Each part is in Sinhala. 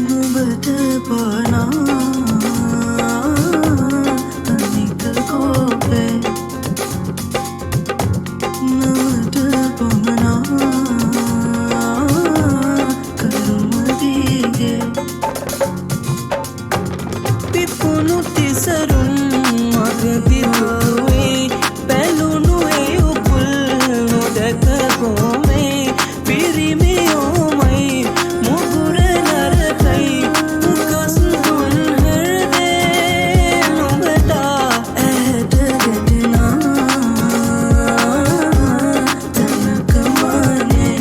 නුඹට පනා අනික කෝපේ නුඹට පමනා කරුමදිගේ පිපුණු තිසරුම් මගදිරුවේ පැලුණු ඒ උපුල් නොදැක කොමේ පිරිමියෝමයි මුගුර නරකයි උකස් දුන් හෘදේ නුඹට ඇහැට ගැටෙනා තනකමානේ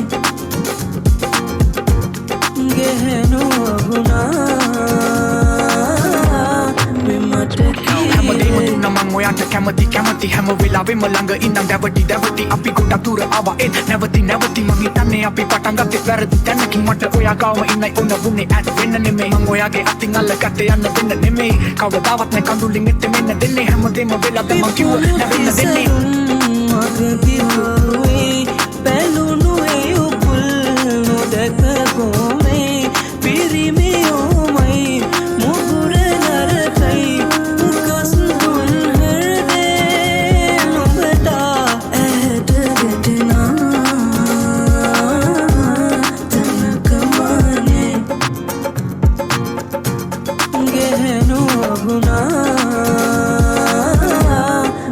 ගෙහෙනු වුණා ඔයාට කැමති කැමති හැම වෙලාවෙම ළඟ ඉඳන් දැවටි දැවටි අපි ගොඩක් දුර ආවා ඒ නැවති නැවති මං හිතන්නේ අපි පටන් ගත්තේ වැරදි තැනකින් මට ඔයා ගාව ඉන්නයි ඕන වුනේ ඇත් වෙන්න නෙමෙයි මං ඔයාගේ අතින් අල්ලගත්තේ යන්න දෙන්න නෙමෙයි කවදාවත් නැ කඳුලින් එත් මෙන්න දෙන්නේ හැමදේම වෙලාද මං කිව්ව නැවෙන්න දෙන්නේ මගදිරුවේ පැලුණු ඒ උපුල් නොදැක කොමේ පිරිමියෝමයි මුගුර නරකයි උකස් දුන් හෘදේ නුඹට ඇහැට ගැටෙනා තනකමානේ ගෙහෙනු වුණා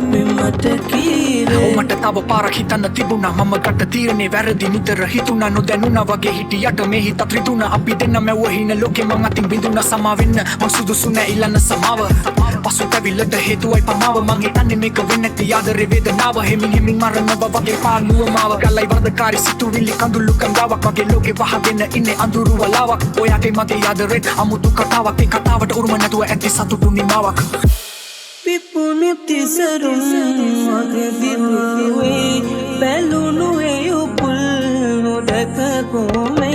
මෙමට කීරේ මට තව පාරක් හිතන්න තිබුණා මම ගත්ත තීරණේ වැරදි නිතර හිතුණා නොදැනුණා වගේ හිටියට මේ හිතත් රිදුණා අපි දෙන්න මැව්ව හින ලෝකෙ මං අතින් බිඳුණා සමා වෙන්න මං සුදුසු නෑ ඉල්ලන්න සමාව පසුතැවිල්ලට හේතුවයි පමාව මං හිතන්නේ මේක වෙන්නේ නැති ආදරේ වේදනාව හෙමින් හෙමින් මරනවා වගේ පාළුව මාව ගලයි වර්ධකාරී සිතුවිලි කඳුළු කංගාවක් වගේ ලෝකෙ වහගෙන ඉන්නේ අඳුරු වලාවක් ඔයාගේ මගේ ආදරේ අමුතු කතාවක් ඒ කතාවට උරුම නැතුව ඇති සතුටු නිමාවක් පිපුණු තිසරුම් මගදිරුවේ පැලුණු ඒ උපුල් නොදැක කොමේ